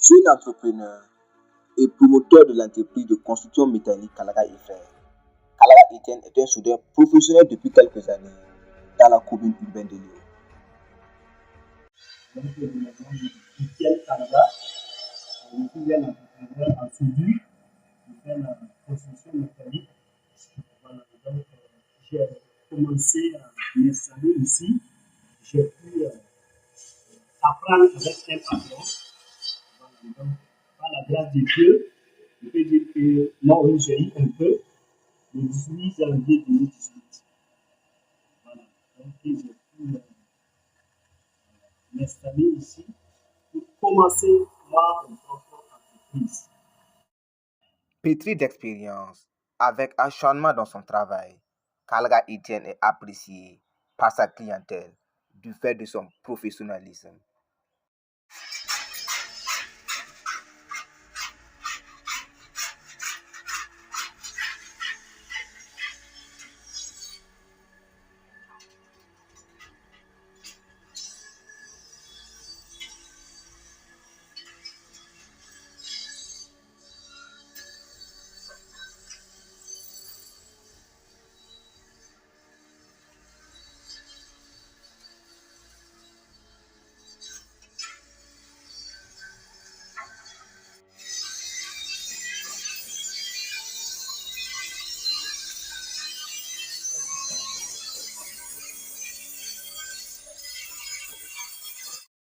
Jeune entrepreneur et promoteur de l'entreprise de construction métallique Kalaga et Frères. Kalaga Etienne est un soudeur professionnel depuis quelques années dans la commune urbaine de Lyon. Donc, je me nomme Etienne Kalaga. Je suis un entrepreneur en soudure. Je fais la construction métallique. Voilà. Donc, j'ai commencé à m'installer ici. J'ai pu apprendre avec un patron. Voilà. Donc, par la grâce de Dieu, je peux dire que moi, oui, j'ai eu un peu le 18 janvier 2018. Voilà. Donc, j'ai pu m'installer ici pour commencer ma propre entreprise. Pétri d'expérience, avec acharnement dans son travail, Kalaga Etienne est apprécié par sa clientèle du fait de son professionnalisme.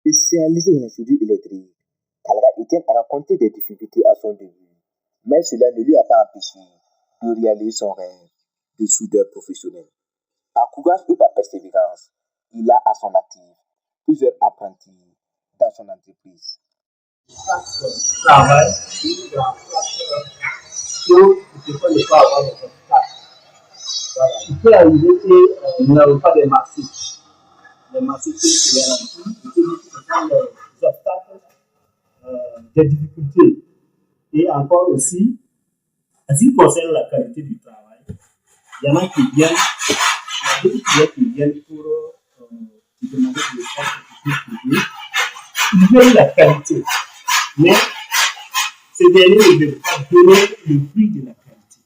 Spécialisé dans la soudure électrique, Kalaga Etienne a rencontré des difficultés à son début, mais cela ne lui a pas empêché de réaliser son rêve de soudeur professionnel. Par courage et par persévérance, il a à son actif plusieurs apprentis dans son entreprise. Chaque travail, il y a chaque chose qui peut ne pas avoir de obstacle. Voilà. Il peut arriver qu'il n'y a pas de massifs. Les massifs qui sont garantis, il peut dire que ce sont les obstacles, des difficultés. Et encore aussi, en ce qui concerne la qualité du travail, il y en a qui viennent, il y a beaucoup de clients qui viennent pour demander des choses que tu peux. Ils veulent la qualité, mais ces derniers ne veulent pas donner le prix de la qualité.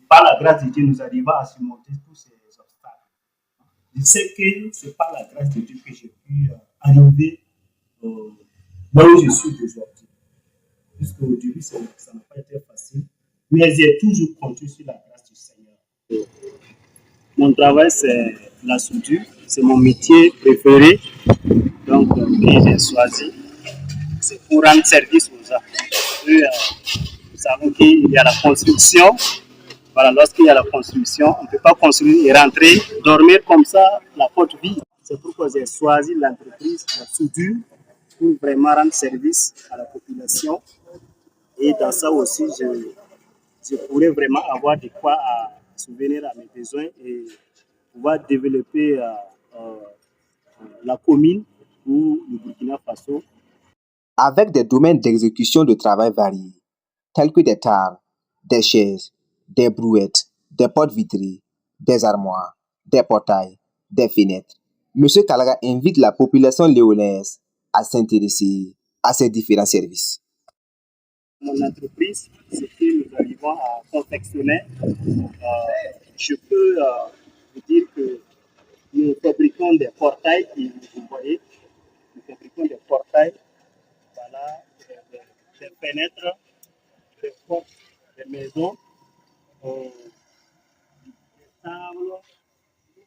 Par la grâce de Dieu, nous arrivons à surmonter tous ces obstacles. Je sais que c'est par la grâce de Dieu que j'ai pu arriver là où je suis aujourd'hui. Puisqu'au début, ça n'a pas été facile, mais j'ai toujours compté sur la grâce du Seigneur. Mon travail, c'est la soudure, c'est mon métier préféré, donc que j'ai choisi. C'est pour rendre service aux gens. Et, nous savons qu'il y a la construction. Voilà, lorsqu'il y a la construction, on ne peut pas construire et rentrer, dormir comme ça, la porte vide. C'est pourquoi j'ai choisi l'entreprise, la soudure, pour vraiment rendre service à la population. Et dans ça aussi, je pourrais vraiment avoir de quoi à subvenir à mes besoins et pouvoir développer la commune ou le Burkina Faso. Avec des domaines d'exécution de travail variés, tels que des tables, des chaises, des brouettes, des portes vitrées, des armoires, des portails, des fenêtres, M. Kalaga invite la population léonaise à s'intéresser à ces différents services. Mon entreprise, c'est que nous arrivons à confectionner. Je peux vous dire que nous fabriquons des portails, vous voyez, nous fabriquons des portails, voilà, des fenêtres, des portes, des maisons, des tables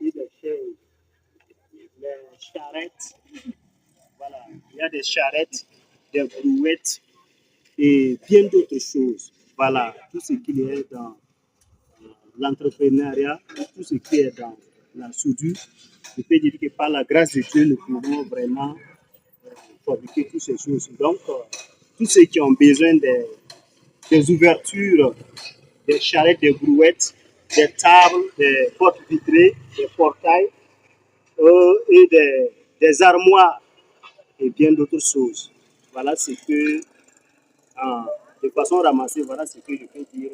et des chaises, des charrettes, voilà, il y a des charrettes, des brouettes et bien d'autres choses. Voilà, tout ce qui est dans l'entrepreneuriat, tout ce qui est dans la soudure. Je peux dire que par la grâce de Dieu, nous pouvons vraiment fabriquer toutes ces choses. Donc, tous ceux qui ont besoin des ouvertures, des charrettes, des brouettes, des tables, des portes vitrées, des portails et des armoires et bien d'autres choses. Voilà ce que, de façon ramassée, voilà ce que je peux dire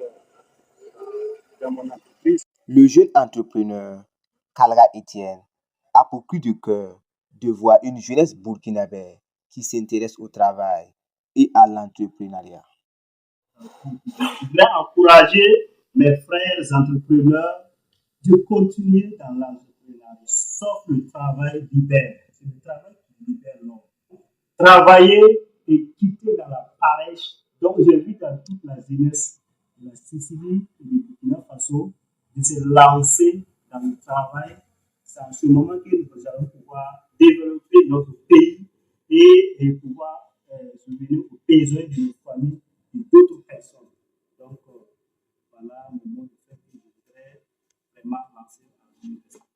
dans mon entreprise. Le jeune entrepreneur Kalaga Etienne a pour cri de cœur de voir une jeunesse burkinabé qui s'intéresse au travail et à l'entrepreneuriat. Je voudrais encourager mes frères entrepreneurs de continuer dans l'entrepreneuriat. Sauf le travail libère. C'est le travail qui libère l'homme. Travailler et quitter dans la paresse. Donc, j'invite à toute la jeunesse de la Sicile et du Burkina Faso de se lancer dans le travail. C'est en ce moment que nous allons pouvoir développer notre pays et pouvoir subvenir aux besoins de nos familles et d'autres personnes. Donc, voilà le mot de fait que je voudrais vraiment lancer à l'université.